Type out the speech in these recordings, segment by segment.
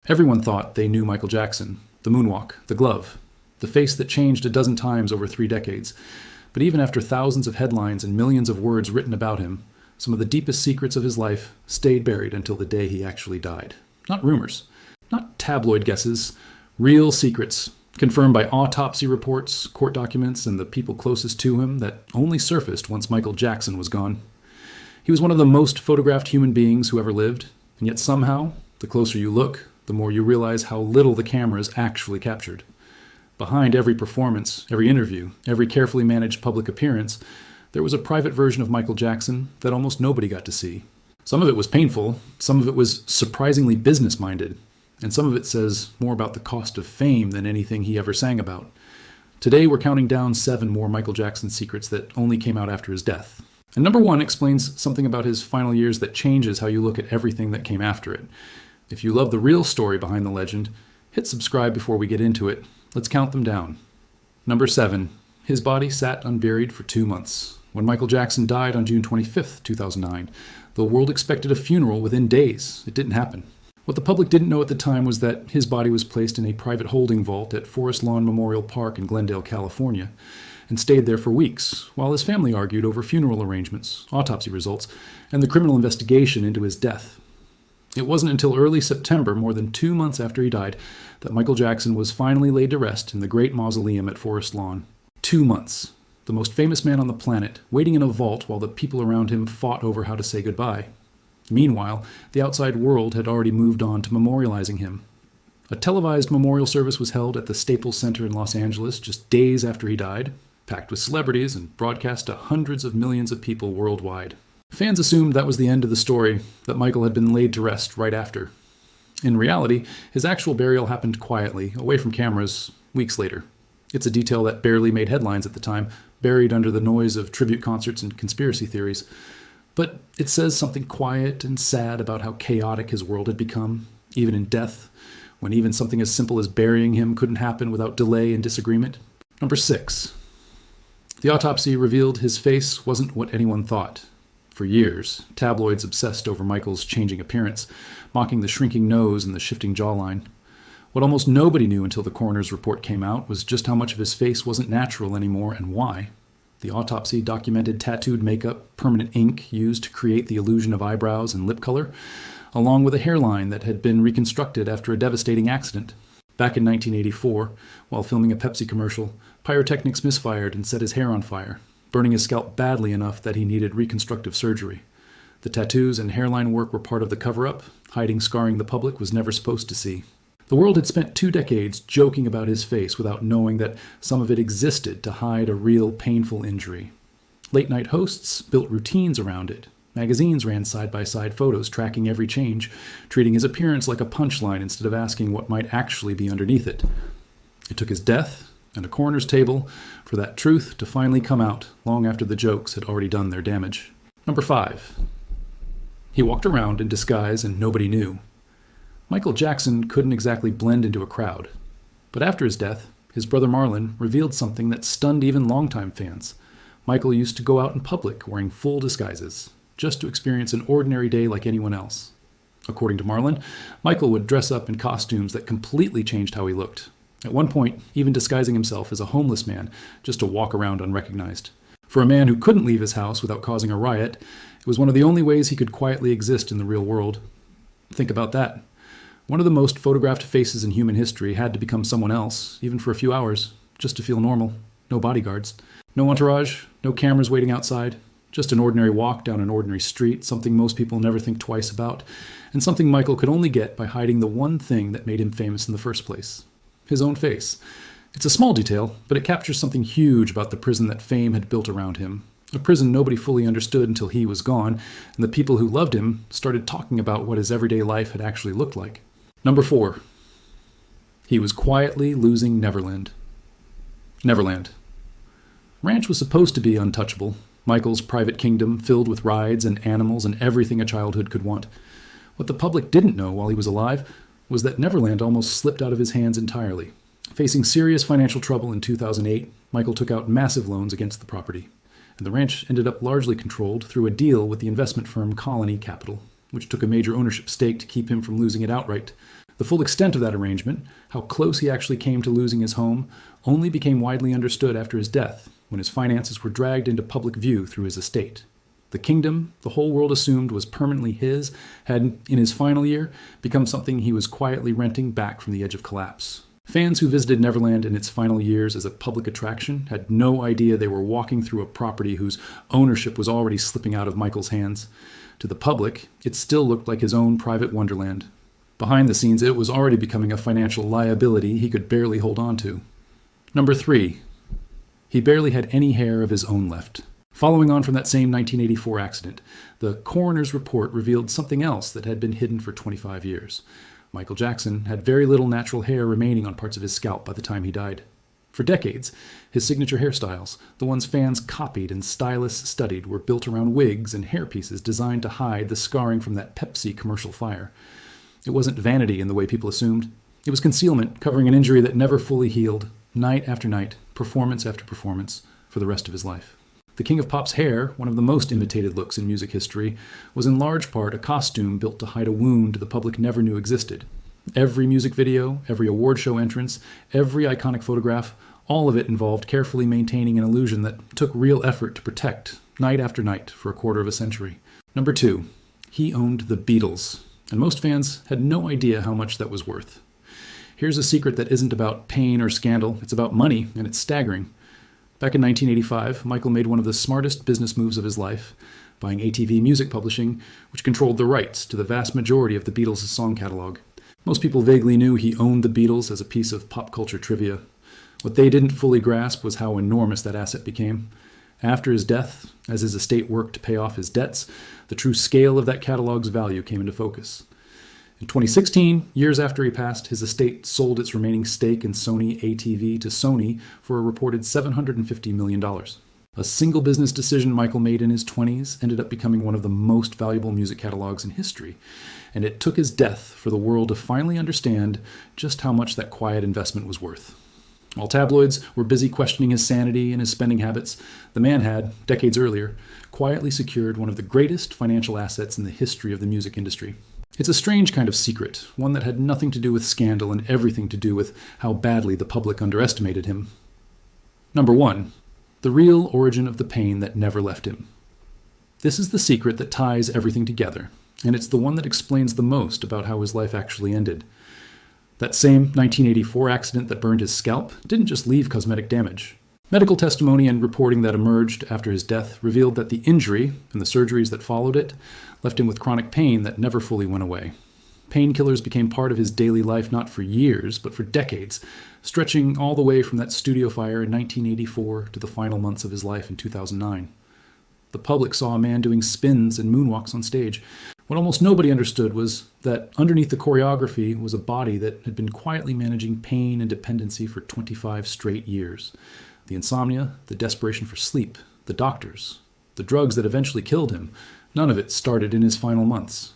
Everyone thought they knew Michael Jackson, the moonwalk, the glove, the face that changed a dozen times over 3 decades. But even after thousands of headlines and millions of words written about him, some of the deepest secrets of his life stayed buried until the day he actually died. Not rumors, not tabloid guesses, real secrets, confirmed by autopsy reports, court documents, and the people closest to him that only surfaced once Michael Jackson was gone. He was one of the most photographed human beings who ever lived, and yet somehow, the closer you look, the more you realize how little the cameras actually captured. Behind every performance, every interview, every carefully managed public appearance, there was a private version of Michael Jackson that almost nobody got to see. Some of it was painful, some of it was surprisingly business-minded, and some of it says more about the cost of fame than anything he ever sang about. Today we're counting down 7 more Michael Jackson secrets that only came out after his death. And number 1 explains something about his final years that changes how you look at everything that came after it. If you love the real story behind the legend, hit subscribe before we get into it. Let's count them down. Number 7. His body sat unburied for 2 months. When Michael Jackson died on June 25, 2009, the world expected a funeral within days. It didn't happen. What the public didn't know at the time was that his body was placed in a private holding vault at Forest Lawn Memorial Park in Glendale, California, and stayed there for weeks, while his family argued over funeral arrangements, autopsy results, and the criminal investigation into his death. It wasn't until early September, more than 2 months after he died, that Michael Jackson was finally laid to rest in the great mausoleum at Forest Lawn. 2 months. The most famous man on the planet, waiting in a vault while the people around him fought over how to say goodbye. Meanwhile, the outside world had already moved on to memorializing him. A televised memorial service was held at the Staples Center in Los Angeles just days after he died, packed with celebrities and broadcast to hundreds of millions of people worldwide. Fans assumed that was the end of the story, that Michael had been laid to rest right after. In reality, his actual burial happened quietly, away from cameras, weeks later. It's a detail that barely made headlines at the time, buried under the noise of tribute concerts and conspiracy theories. But it says something quiet and sad about how chaotic his world had become, even in death, when even something as simple as burying him couldn't happen without delay and disagreement. Number 6. The autopsy revealed his face wasn't what anyone thought. For years, tabloids obsessed over Michael's changing appearance, mocking the shrinking nose and the shifting jawline. What almost nobody knew until the coroner's report came out was just how much of his face wasn't natural anymore and why. The autopsy documented tattooed makeup, permanent ink used to create the illusion of eyebrows and lip color, along with a hairline that had been reconstructed after a devastating accident. Back in 1984, while filming a Pepsi commercial, pyrotechnics misfired and set his hair on fire, burning his scalp badly enough that he needed reconstructive surgery. The tattoos and hairline work were part of the cover-up, hiding scarring the public was never supposed to see. The world had spent 2 decades joking about his face without knowing that some of it existed to hide a real painful injury. Late-night hosts built routines around it. Magazines ran side-by-side photos tracking every change, treating his appearance like a punchline instead of asking what might actually be underneath it. It took his death and a coroner's table for that truth to finally come out long after the jokes had already done their damage. Number 5. He walked around in disguise and nobody knew. Michael Jackson couldn't exactly blend into a crowd. But after his death, his brother Marlon revealed something that stunned even longtime fans. Michael used to go out in public wearing full disguises, just to experience an ordinary day like anyone else. According to Marlon, Michael would dress up in costumes that completely changed how he looked. At one point, even disguising himself as a homeless man just to walk around unrecognized. For a man who couldn't leave his house without causing a riot, it was one of the only ways he could quietly exist in the real world. Think about that. One of the most photographed faces in human history had to become someone else, even for a few hours, just to feel normal. No bodyguards. No entourage, no cameras waiting outside. Just an ordinary walk down an ordinary street, something most people never think twice about, and something Michael could only get by hiding the one thing that made him famous in the first place. His own face. It's a small detail, but it captures something huge about the prison that fame had built around him. A prison nobody fully understood until he was gone, and the people who loved him started talking about what his everyday life had actually looked like. Number 4. He was quietly losing Neverland. Neverland. Ranch was supposed to be untouchable. Michael's private kingdom filled with rides and animals and everything a childhood could want. What the public didn't know while he was alive was that Neverland almost slipped out of his hands entirely. Facing serious financial trouble in 2008, Michael took out massive loans against the property, and the ranch ended up largely controlled through a deal with the investment firm Colony Capital, which took a major ownership stake to keep him from losing it outright. The full extent of that arrangement, how close he actually came to losing his home, only became widely understood after his death, when his finances were dragged into public view through his estate. The kingdom the whole world assumed was permanently his had, in his final year, become something he was quietly renting back from the edge of collapse. Fans who visited Neverland in its final years as a public attraction had no idea they were walking through a property whose ownership was already slipping out of Michael's hands. To the public, it still looked like his own private wonderland. Behind the scenes, it was already becoming a financial liability he could barely hold on to. Number 3. He barely had any hair of his own left. Following on from that same 1984 accident, the coroner's report revealed something else that had been hidden for 25 years. Michael Jackson had very little natural hair remaining on parts of his scalp by the time he died. For decades, his signature hairstyles, the ones fans copied and stylists studied, were built around wigs and hairpieces designed to hide the scarring from that Pepsi commercial fire. It wasn't vanity in the way people assumed. It was concealment, covering an injury that never fully healed, night after night, performance after performance, for the rest of his life. The King of Pop's hair, one of the most imitated looks in music history, was in large part a costume built to hide a wound the public never knew existed. Every music video, every award show entrance, every iconic photograph, all of it involved carefully maintaining an illusion that took real effort to protect, night after night, for a quarter of a century. Number 2. He owned the Beatles, and most fans had no idea how much that was worth. Here's a secret that isn't about pain or scandal, it's about money, and it's staggering. Back in 1985, Michael made one of the smartest business moves of his life, buying ATV Music Publishing, which controlled the rights to the vast majority of the Beatles' song catalog. Most people vaguely knew he owned the Beatles as a piece of pop culture trivia. What they didn't fully grasp was how enormous that asset became. After his death, as his estate worked to pay off his debts, the true scale of that catalog's value came into focus. In 2016, years after he passed, his estate sold its remaining stake in Sony ATV to Sony for a reported $750 million. A single business decision Michael made in his 20s ended up becoming one of the most valuable music catalogs in history, and it took his death for the world to finally understand just how much that quiet investment was worth. While tabloids were busy questioning his sanity and his spending habits, the man had, decades earlier, quietly secured one of the greatest financial assets in the history of the music industry. It's a strange kind of secret, one that had nothing to do with scandal and everything to do with how badly the public underestimated him. Number 1. The real origin of the pain that never left him. This is the secret that ties everything together, and it's the one that explains the most about how his life actually ended. That same 1984 accident that burned his scalp didn't just leave cosmetic damage. Medical testimony and reporting that emerged after his death revealed that the injury and the surgeries that followed it left him with chronic pain that never fully went away. Painkillers became part of his daily life not for years, but for decades, stretching all the way from that studio fire in 1984 to the final months of his life in 2009. The public saw a man doing spins and moonwalks on stage. What almost nobody understood was that underneath the choreography was a body that had been quietly managing pain and dependency for 25 straight years. The insomnia, the desperation for sleep, the doctors, the drugs that eventually killed him, none of it started in his final months.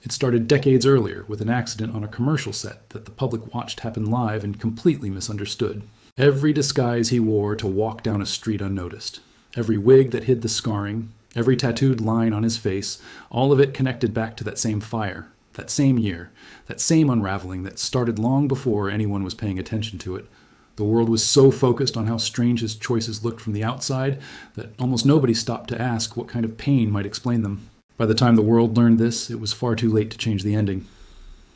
It started decades earlier with an accident on a commercial set that the public watched happen live and completely misunderstood. Every disguise he wore to walk down a street unnoticed, every wig that hid the scarring, every tattooed line on his face, all of it connected back to that same fire, that same year, that same unraveling that started long before anyone was paying attention to it. The world was so focused on how strange his choices looked from the outside that almost nobody stopped to ask what kind of pain might explain them. By the time the world learned this, it was far too late to change the ending.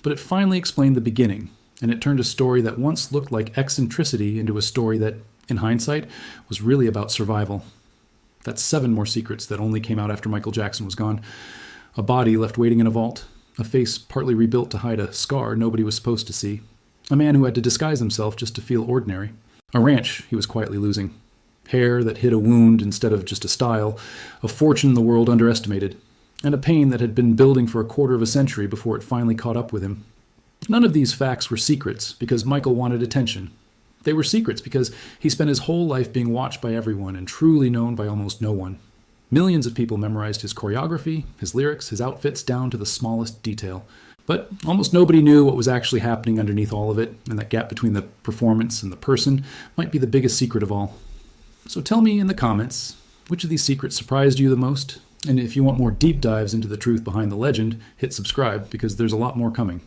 But it finally explained the beginning, and it turned a story that once looked like eccentricity into a story that, in hindsight, was really about survival. That's 7 more secrets that only came out after Michael Jackson was gone. A body left waiting in a vault, a face partly rebuilt to hide a scar nobody was supposed to see, a man who had to disguise himself just to feel ordinary, a ranch he was quietly losing, hair that hid a wound instead of just a style, a fortune the world underestimated, and a pain that had been building for a quarter of a century before it finally caught up with him. None of these facts were secrets because Michael wanted attention. They were secrets because he spent his whole life being watched by everyone and truly known by almost no one. Millions of people memorized his choreography, his lyrics, his outfits down to the smallest detail. But almost nobody knew what was actually happening underneath all of it, and that gap between the performance and the person might be the biggest secret of all. So tell me in the comments, which of these secrets surprised you the most? And if you want more deep dives into the truth behind the legend, hit subscribe because there's a lot more coming.